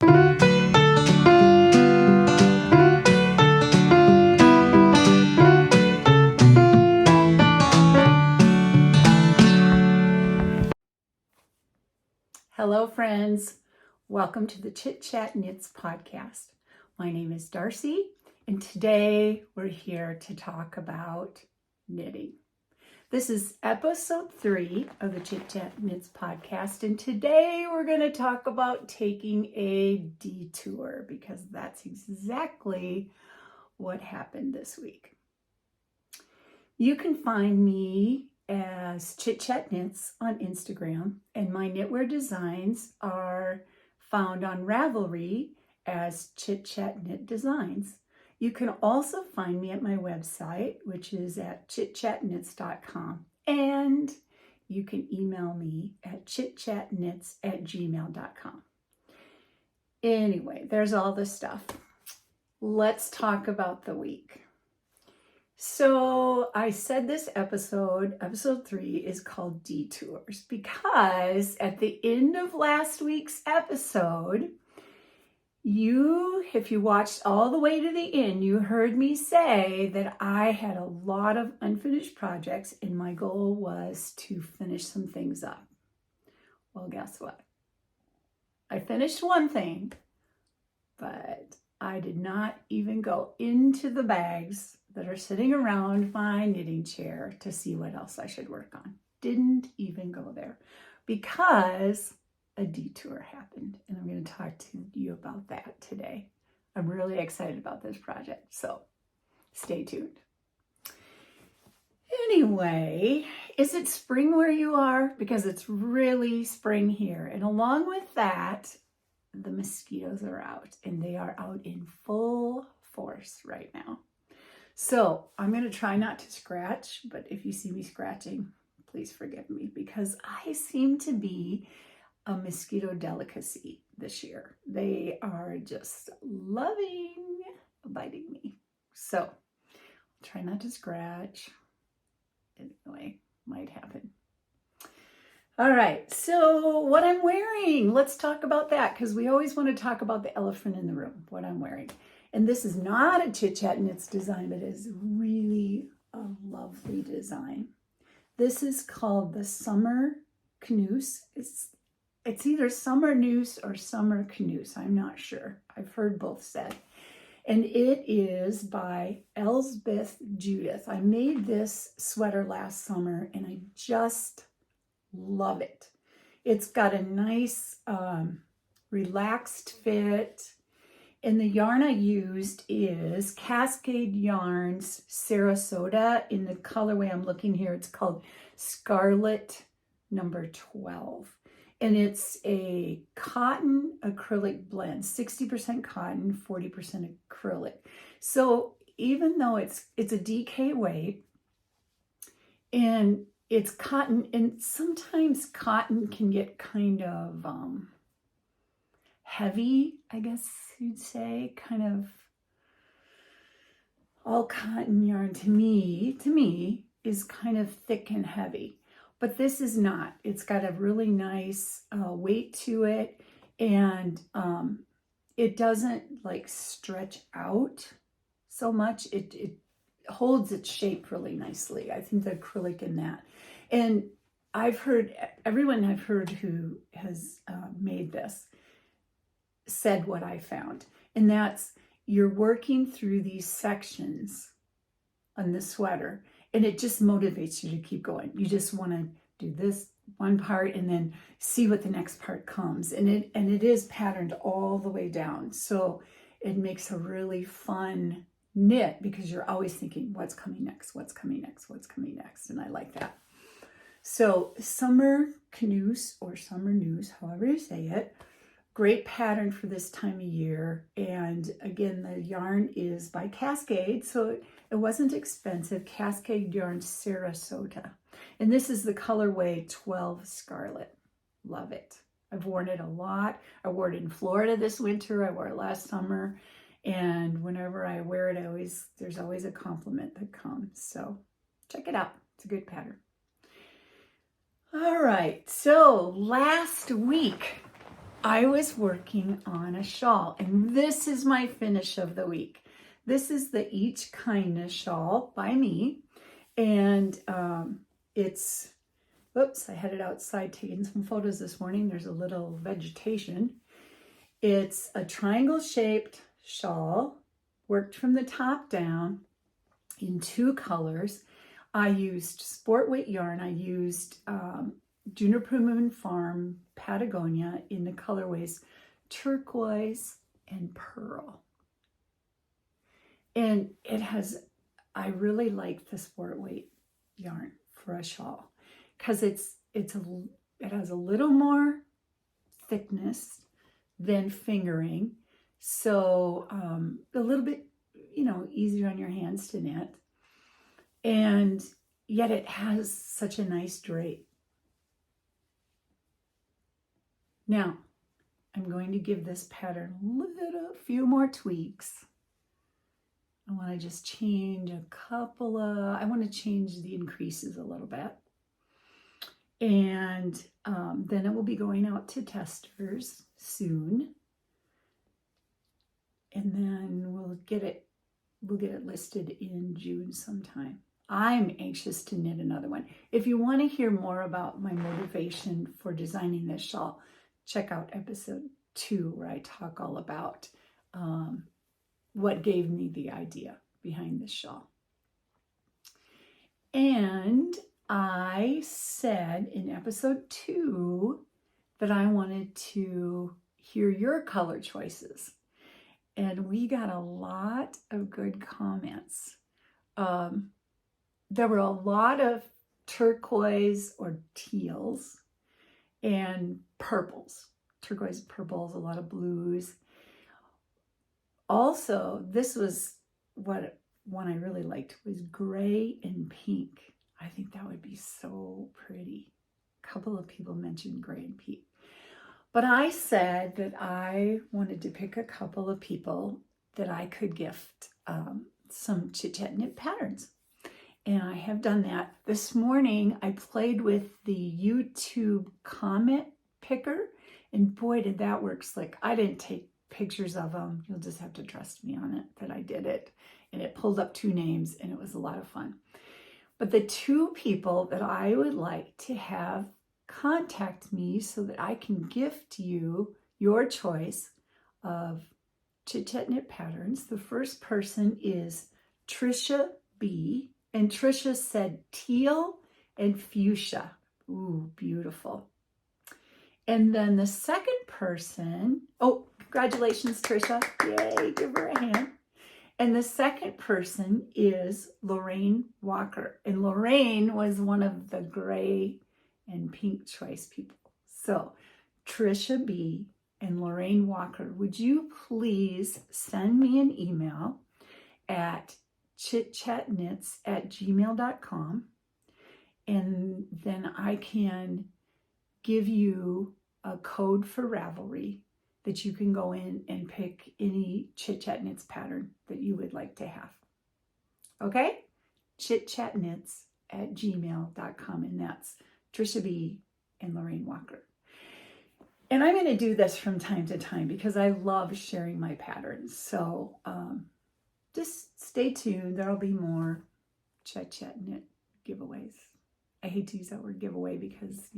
Hello, friends. Welcome to the Chit Chat Knits podcast. My name is Darcy, and today we're here to talk about knitting. This is episode 3 of the Chit Chat Knits podcast, and today we're going to talk about taking a detour because that's exactly what happened this week. You can find me as Chit Chat Knits on Instagram, and my knitwear designs are found on Ravelry as Chit Chat Knit Designs. You can also find me at my website, which is at chitchatknits.com, and you can email me at chitchatknits@gmail.com. Anyway, there's all the stuff. Let's talk about the week. So I said this episode 3, is called Detours because at the end of last week's episode, if you watched all the way to the end, you heard me say that I had a lot of unfinished projects and my goal was to finish some things up. Well, guess what? I finished one thing, but I did not even go into the bags that are sitting around my knitting chair to see what else I should work on. Didn't even go there because a detour happened, and I'm going to talk to you about that today. I'm really excited about this project, so stay tuned. Anyway, is it spring where you are? Because it's really spring here, and along with that, the mosquitoes are out, and they are out in full force right now. So I'm going to try not to scratch, but if you see me scratching, please forgive me because I seem to be a mosquito delicacy this year. They are just loving biting me. So try not to scratch. Anyway, might happen. All right, so what I'm wearing, let's talk about that because we always want to talk about the elephant in the room, what I'm wearing. And this is not a Chit Chat Knits design, but it is really a lovely design. This is called the Summer Knus. It's either Summer Noose or Summer Knus. I'm not sure. I've heard both said. And it is by Elsbeth Judith. I made this sweater last summer and I just love it. It's got a nice relaxed fit. And the yarn I used is Cascade Yarns Sarasota. In the colorway I'm looking here, it's called Scarlet number 12. And it's a cotton acrylic blend, 60% cotton, 40% acrylic. So even though it's a DK weight and it's cotton, and sometimes cotton can get kind of heavy, I guess you'd say, kind of all cotton yarn to me is kind of thick and heavy, but this is not. It's got a really nice weight to it, and it doesn't like stretch out so much. It holds its shape really nicely. I think the acrylic in that, and everyone I've heard who has made this said what I found, and that's you're working through these sections on the sweater and it just motivates you to keep going. You just want to do this one part and then see what the next part comes, and it is patterned all the way down, so it makes a really fun knit because you're always thinking what's coming next, what's coming next, what's coming next, and I like that. So Summer Knus or Summer Noose, however you say it, great pattern for this time of year. And again, the yarn is by Cascade, so it wasn't expensive. Cascade Yarn Sarasota. And this is the colorway 12 Scarlet. Love it. I've worn it a lot. I wore it in Florida this winter. I wore it last summer. And whenever I wear it, there's always a compliment that comes. So check it out. It's a good pattern. All right, so last week I was working on a shawl, and this is my finish of the week. This is the Each Kindness shawl by me, and it's, whoops, I had it outside taking some photos this morning. There's a little vegetation. It's a triangle-shaped shawl, worked from the top down in 2 colors. I used sport weight yarn. I used Juniper Moon Farm Patagonia in the colorways turquoise and pearl. And it has, I really like the sport weight yarn for a shawl because it has a little more thickness than fingering. So a little bit, easier on your hands to knit. And yet it has such a nice drape. Now, I'm going to give this pattern a few more tweaks. I want to just change I want to change the increases a little bit. And then it will be going out to testers soon. And then we'll get it listed in June sometime. I'm anxious to knit another one. If you want to hear more about my motivation for designing this shawl, check out episode 2 where I talk all about what gave me the idea behind this shawl. And I said in episode 2 that I wanted to hear your color choices. And we got a lot of good comments. There were a lot of turquoise or teals and purples. Turquoise, purples, a lot of blues. Also, this was one I really liked was gray and pink. I think that would be so pretty. A couple of people mentioned gray and pink. But I said that I wanted to pick a couple of people that I could gift some Chit Chat Knit patterns. And I have done that. This morning, I played with the YouTube comment picker. And boy, did that work slick. I didn't take pictures of them. You'll just have to trust me on it that I did it. And it pulled up 2 names, and it was a lot of fun. But the 2 people that I would like to have contact me so that I can gift you your choice of Chit Chat Knit patterns. The first person is Trisha B. And Trisha said teal and fuchsia. Ooh, beautiful. And then the second person, oh, congratulations, Trisha. Yay, give her a hand. And the second person is Lorraine Walker. And Lorraine was one of the gray and pink choice people. So Trisha B. and Lorraine Walker, would you please send me an email at chitchatknits@gmail.com, and then I can give you a code for Ravelry that you can go in and pick any Chit Chat Knits pattern that you would like to have. Okay? chitchatknits@gmail.com, and that's Trisha B. and Lorraine Walker. And I'm going to do this from time to time because I love sharing my patterns. So just stay tuned. There'll be more Chit Chat Knit giveaways. I hate to use that word giveaway because,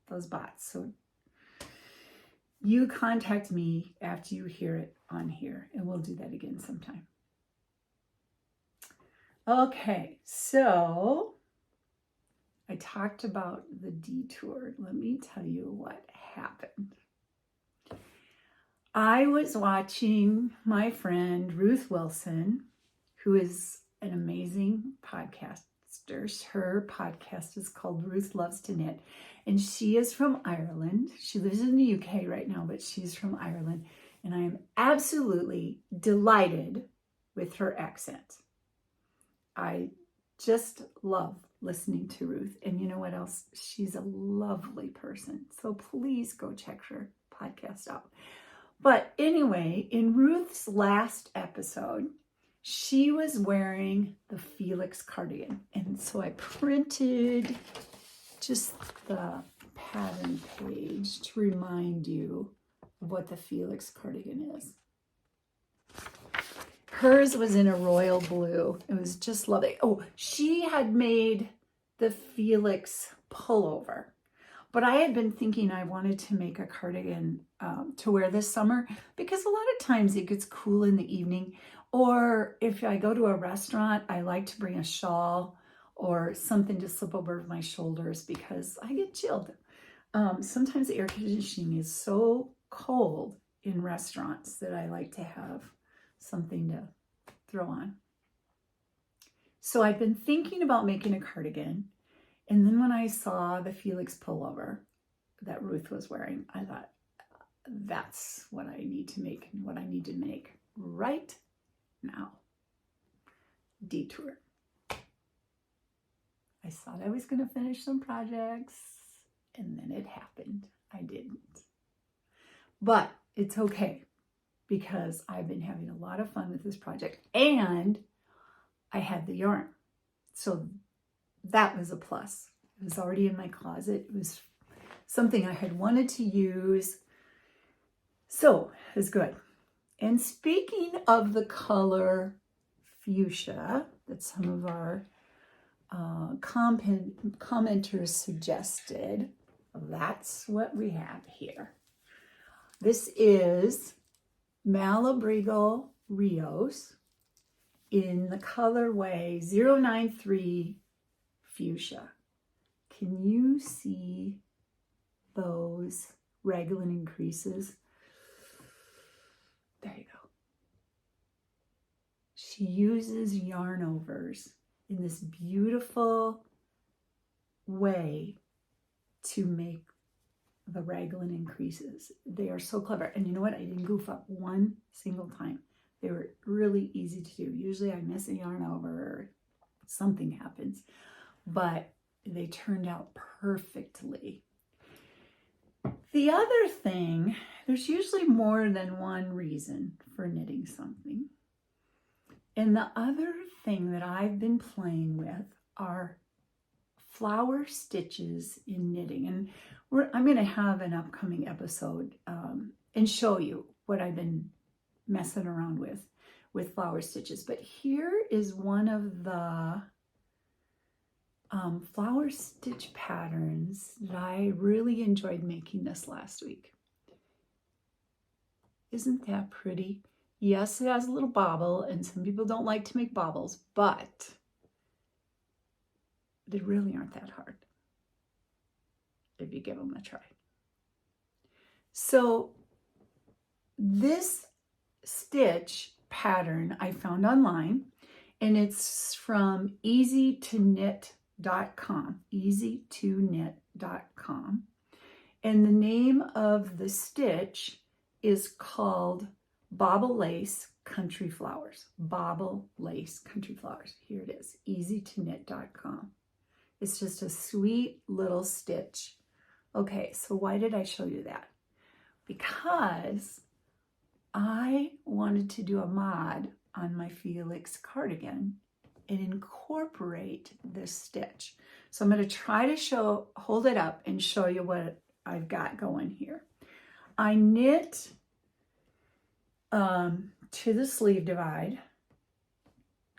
those bots. So you contact me after you hear it on here, and we'll do that again sometime. Okay, so I talked about the detour. Let me tell you what happened. I was watching my friend Ruth Wilson, who is an amazing podcaster. Her podcast is called Ruth Loves to Knit, and she is from Ireland. She lives in the UK right now, but she's from Ireland, and I am absolutely delighted with her accent. I just love listening to Ruth, and you know what else? She's a lovely person, so please go check her podcast out. But anyway, in Ruth's last episode, she was wearing the Felix cardigan. And so I printed just the pattern page to remind you of what the Felix cardigan is. Hers was in a royal blue. It was just lovely. Oh, she had made the Felix pullover, but I had been thinking I wanted to make a cardigan to wear this summer, because a lot of times it gets cool in the evening, or if I go to a restaurant, I like to bring a shawl or something to slip over my shoulders because I get chilled. Sometimes the air conditioning is so cold in restaurants that I like to have something to throw on. So I've been thinking about making a cardigan, and then when I saw the Felix pullover that Ruth was wearing, I thought, that's what I need to make, and what I need to make right now. Detour. I thought I was going to finish some projects, and then it happened. I didn't. But it's okay, because I've been having a lot of fun with this project, and I had the yarn. So that was a plus. It was already in my closet. It was something I had wanted to use. So it was good. And speaking of the color fuchsia that some of our commenters suggested, that's what we have here. This is Malabrigo Rios in the colorway 093 Fuchsia. Can you see those raglan increases? There you go. She uses yarn overs in this beautiful way to make the raglan increases. They are so clever. And you know what? I didn't goof up one single time. They were really easy to do. Usually I miss a yarn over or something happens, but they turned out perfectly. The other thing, there's usually more than one reason for knitting something. And the other thing that I've been playing with are flower stitches in knitting. And I'm going to have an upcoming episode and show you what I've been messing around with flower stitches. But here is one of the flower stitch patterns that I really enjoyed making this last week. Isn't that pretty? Yes, it has a little bobble, and some people don't like to make bobbles, but they really aren't that hard if you give them a try. So this stitch pattern I found online, and it's from easytoknit.com, easytoknit.com. And the name of the stitch is called Bobble Lace Country Flowers. Bobble Lace Country Flowers. Here it is, easytoknit.com. It's just a sweet little stitch. Okay, so why did I show you that? Because I wanted to do a mod on my Felix cardigan and incorporate this stitch. So I'm going to try to hold it up and show you what I've got going here. I knit to the sleeve divide,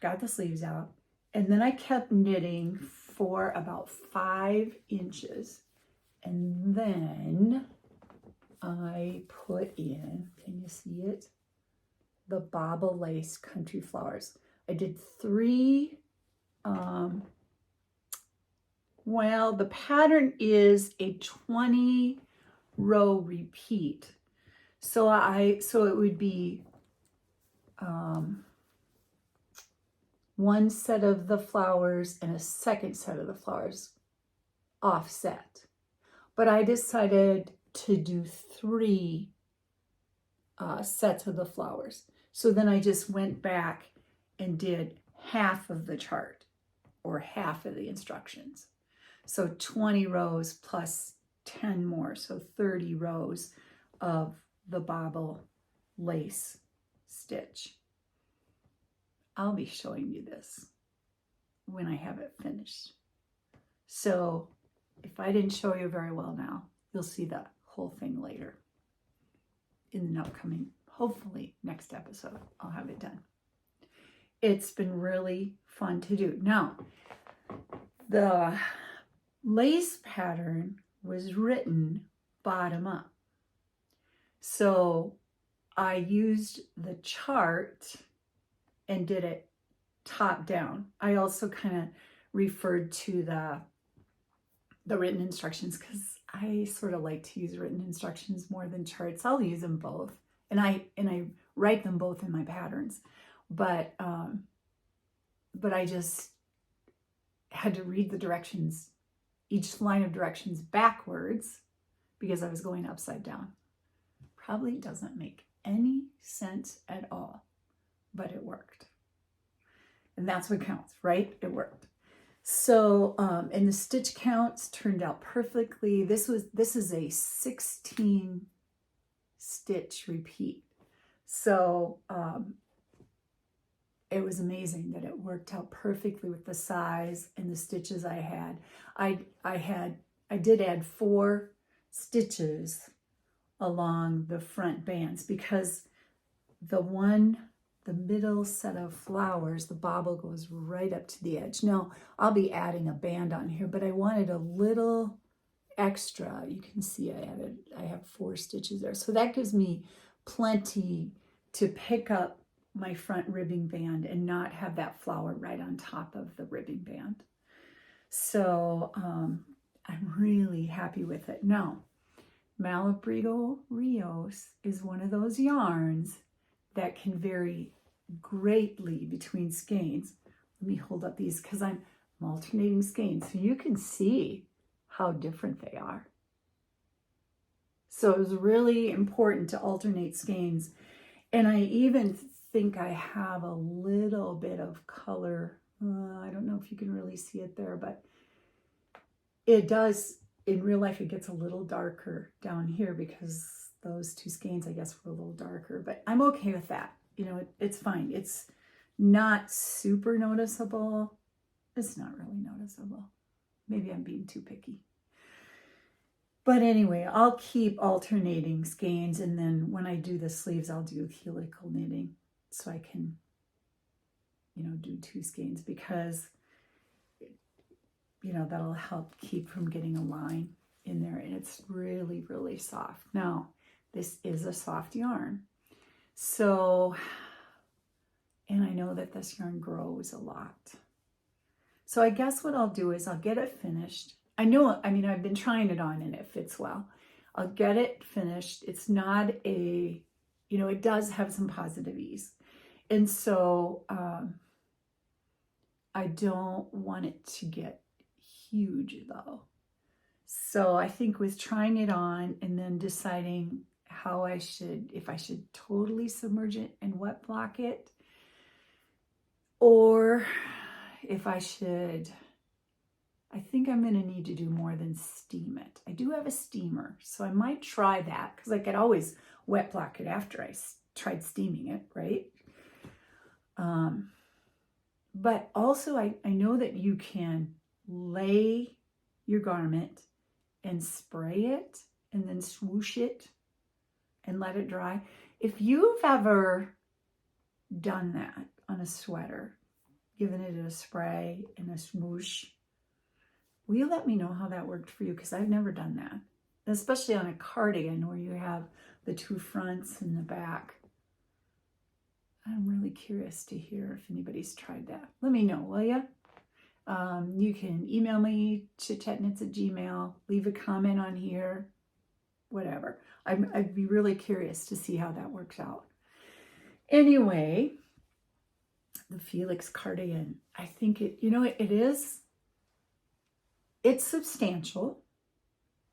got the sleeves out, and then I kept knitting for about 5 inches, and then I put in, can you see it? The Bobble Lace Country Flowers. I did 3, well, the pattern is a 20 row repeat. So it would be one set of the flowers and a second set of the flowers offset. But I decided to do 3 sets of the flowers. So then I just went back and did half of the chart or half of the instructions. So 20 rows plus 10 more, so 30 rows of the Bobble Lace stitch. I'll be showing you this when I have it finished. So if I didn't show you very well now, you'll see the whole thing later in an upcoming, hopefully next episode, I'll have it done. It's been really fun to do. Now, the lace pattern was written bottom up. So I used the chart and did it top down. I also kind of referred to the written instructions because I sort of like to use written instructions more than charts. I'll use them both, and I write them both in my patterns, but I just had to read the directions, each line of directions backwards because I was going upside down. Probably doesn't make any sense at all, but it worked. And that's what counts, right? It worked. So, and the stitch counts turned out perfectly. This is a 16 stitch repeat. So, it was amazing that it worked out perfectly with the size and the stitches I had. I did add 4 stitches along the front bands because the middle set of flowers, the bobble goes right up to the edge. Now, I'll be adding a band on here, but I wanted a little extra. You can see I have 4 stitches there. So that gives me plenty to pick up my front ribbing band and not have that flower right on top of the ribbing band. So I'm really happy with it. Now, Malabrigo Rios is one of those yarns that can vary greatly between skeins. Let me hold up these because I'm alternating skeins so you can see how different they are. So it was really important to alternate skeins. And I even think I have a little bit of color. I don't know if you can really see it there, but it does. In real life, it gets a little darker down here because those 2 skeins, I guess, were a little darker, but I'm okay with that. You know, it's fine. It's not super noticeable. It's not really noticeable. Maybe I'm being too picky. But anyway, I'll keep alternating skeins, and then when I do the sleeves, I'll do helical knitting so I can, you know, do 2 skeins because, you know, that'll help keep from getting a line in there, and it's really, really soft. Now, this is a soft yarn. So, and I know that this yarn grows a lot. So I guess what I'll do is I'll get it finished. I mean, I've been trying it on and it fits well. I'll get it finished. It's not a, you know, it does have some positive ease. And so I don't want it to get huge though. So I think with trying it on and then deciding how if I should totally submerge it and wet block it, or if I should, I think I'm going to need to do more than steam it. I do have a steamer, so I might try that because I could always wet block it after I tried steaming it, right? But also I know that you can lay your garment and spray it and then swoosh it and let it dry. If you've ever done that on a sweater, given it a spray and a swoosh, will you let me know how that worked for you? Because I've never done that, especially on a cardigan where you have the 2 fronts and the back. I'm really curious to hear if anybody's tried that. Let me know, will you? You can email me, chitchatknits@gmail.com, leave a comment on here, whatever. I'd be really curious to see how that works out. Anyway, the Felix cardigan, I think it's substantial,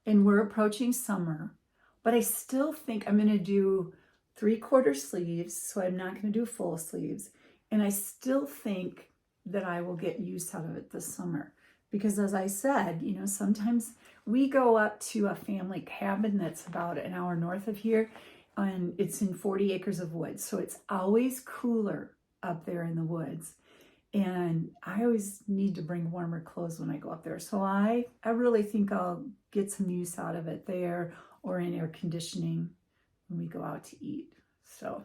and we're approaching summer, but I still think I'm going to do 3/4 sleeves, so I'm not going to do full sleeves, and I still think that I will get use out of it this summer, because as I said, you know, sometimes we go up to a family cabin that's about an hour north of here, and it's in 40 acres of woods, so it's always cooler up there in the woods. And I always need to bring warmer clothes when I go up there. So I really think I'll get some use out of it there or in air conditioning when we go out to eat. So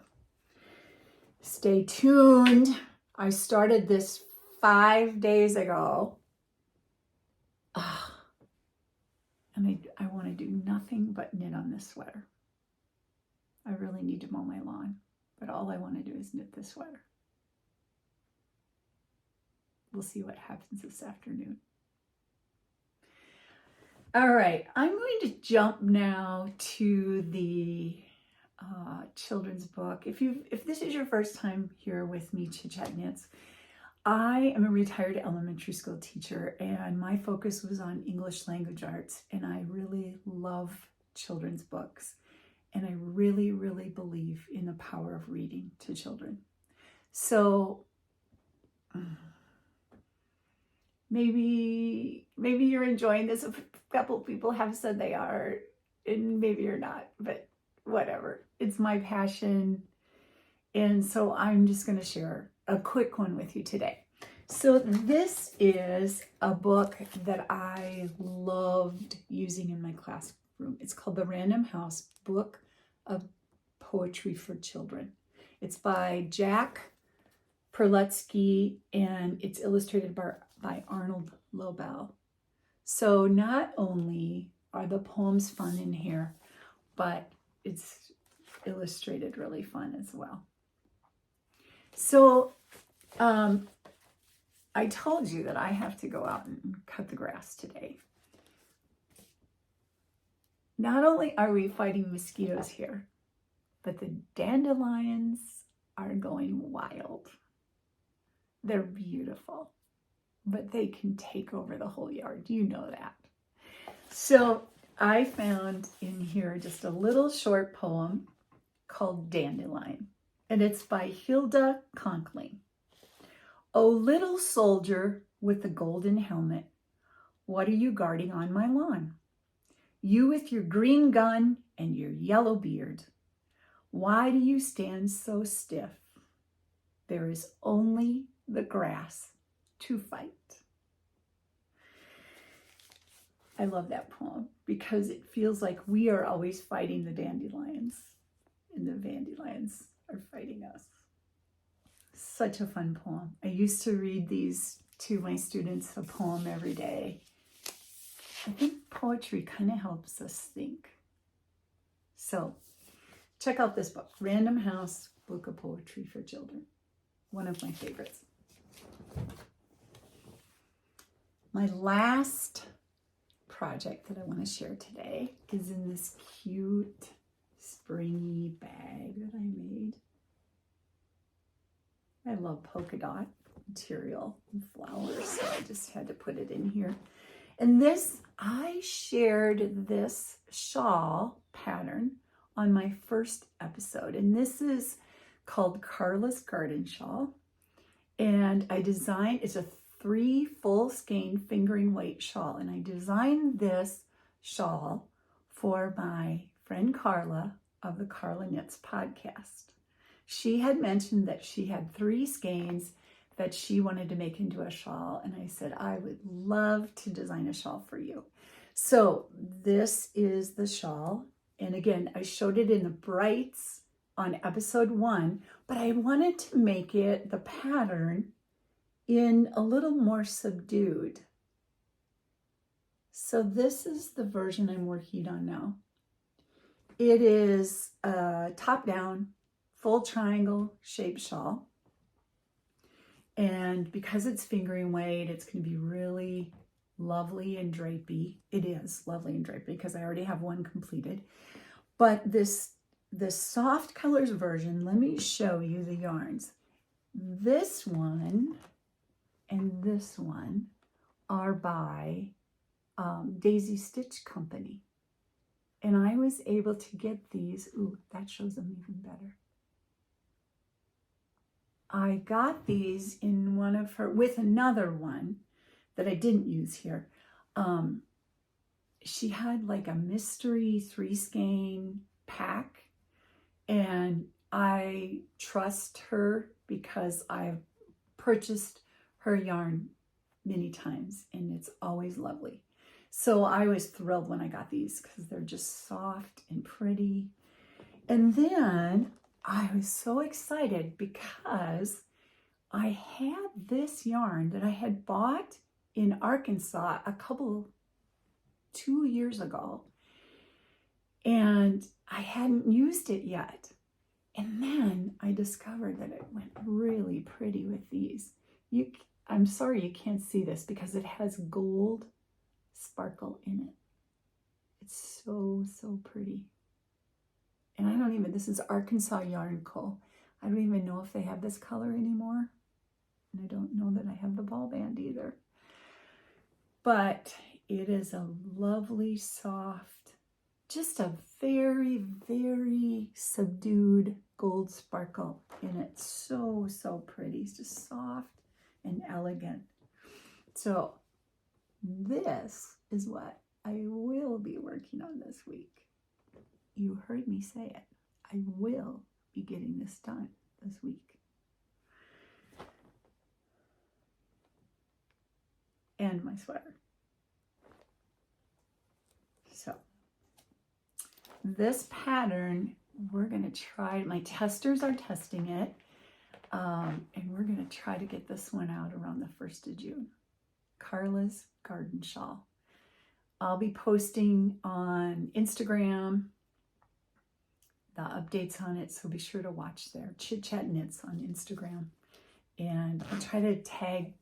stay tuned. I started this 5 days ago. And I want to do nothing but knit on this sweater. I really need to mow my lawn, but all I want to do is knit this sweater. We'll see what happens this afternoon. All right, I'm going to jump now to the children's book. If this is your first time here with me, Chitchatknits, I am a retired elementary school teacher, and my focus was on English language arts, and I really love children's books, and I really, really believe in the power of reading to children. So maybe you're enjoying this. A couple people have said they are, and maybe you're not, but whatever. It's my passion. And so I'm just going to share a quick one with you today. So this is a book that I loved using in my classroom. It's called The Random House Book of Poetry for Children. It's by Jack Perletsky, and it's illustrated by Arnold Lobel. So not only are the poems fun in here, but it's illustrated really fun as well. So I told you that I have to go out and cut the grass today. Not only are we fighting mosquitoes here, but the dandelions are going wild. They're beautiful, but they can take over the whole yard. You know that. So I found in here just a little short poem called Dandelion, and it's by Hilda Conkling. "O little soldier with the golden helmet, what are you guarding on my lawn? You with your green gun and your yellow beard, why do you stand so stiff? There is only the grass to fight." I love that poem because it feels like we are always fighting the dandelions, and the dandelions are fighting us. Such a fun poem. I used to read these to my students, a poem every day. I think poetry kind of helps us think. So check out this book, Random House Book of Poetry for Children. One of my favorites. My last project that I want to share today is in this cute springy bag that I made. I love polka dot material and flowers, so I just had to put it in here. And this, I shared this shawl pattern on my first episode, and this is called Carla's Garden Shawl. And I designed, it's a 3 full skein fingering weight shawl, and I designed this shawl for my friend Carla of the Carla Knits podcast. She had mentioned that she had 3 skeins that she wanted to make into a shawl, and I said, I would love to design a shawl for you. So this is the shawl, and again, I showed it in the brights on episode 1, but I wanted to make it, the pattern, in a little more subdued. So this is the version I'm working on now. It is a top-down, full triangle shaped shawl. And because it's fingering weight, it's going to be really lovely and drapey. It is lovely and drapey because I already have one completed. But this soft colors version, let me show you the yarns. This one and this one are by Daisy Stitch Company. And I was able to get these. Ooh, that shows them even better. I got these in one of her, with another one that I didn't use here. She had like a mystery 3 skein pack, and I trust her because I've purchased her yarn many times, and it's always lovely. So I was thrilled when I got these because they're just soft and pretty. And then I was so excited because I had this yarn that I had bought in Arkansas 2 years ago, and I hadn't used it yet. And then I discovered that it went really pretty with these. I'm sorry you can't see this because it has gold sparkle in it. It's so, so pretty. And this is Arkansas Yarn Co. I don't even know if they have this color anymore. And I don't know that I have the ball band either. But it is a lovely, soft, just a very, very subdued gold sparkle in it. So, so pretty. It's just soft and elegant. So this is what I will be working on this week. You heard me say it. I will be getting this done this week. And my sweater. So this pattern, we're going to try, my testers are testing it, and we're going to try to get this one out around the 1st of June. Carla's Garden Shawl. I'll be posting on Instagram the updates on it, so be sure to watch there. Chitchatknits on Instagram. And I'll try to tag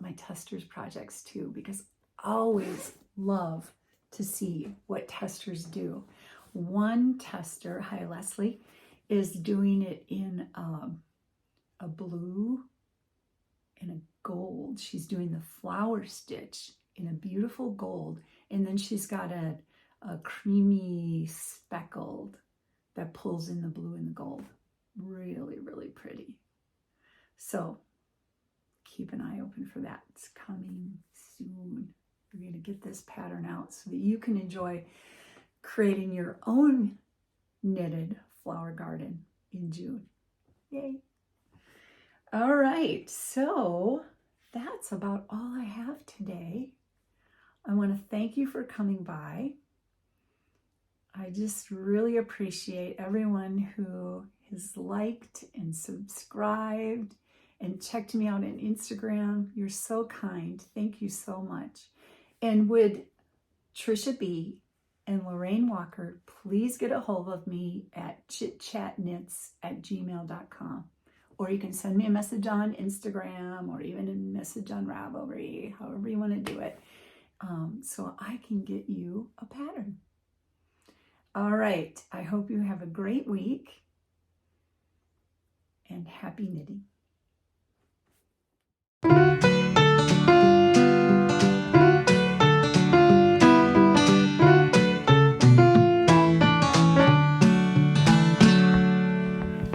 my testers projects too, because I always love to see what testers do. One tester, hi Leslie, is doing it in a blue and a gold. She's doing the flower stitch in a beautiful gold, and then she's got a creamy speckled that pulls in the blue and the gold. Really, really pretty. So keep an eye open for that. It's coming soon. We're going to get this pattern out so that you can enjoy creating your own knitted flower garden in June. Yay. All right, so that's about all I have today. I want to thank you for coming by. I just really appreciate everyone who has liked and subscribed and checked me out on Instagram. You're so kind. Thank you so much. And would Trisha B and Lorraine Walker please get a hold of me at chitchatknits@gmail.com. Or you can send me a message on Instagram or even a message on Ravelry, however you want to do it, so I can get you a pattern. All right, I hope you have a great week and happy knitting.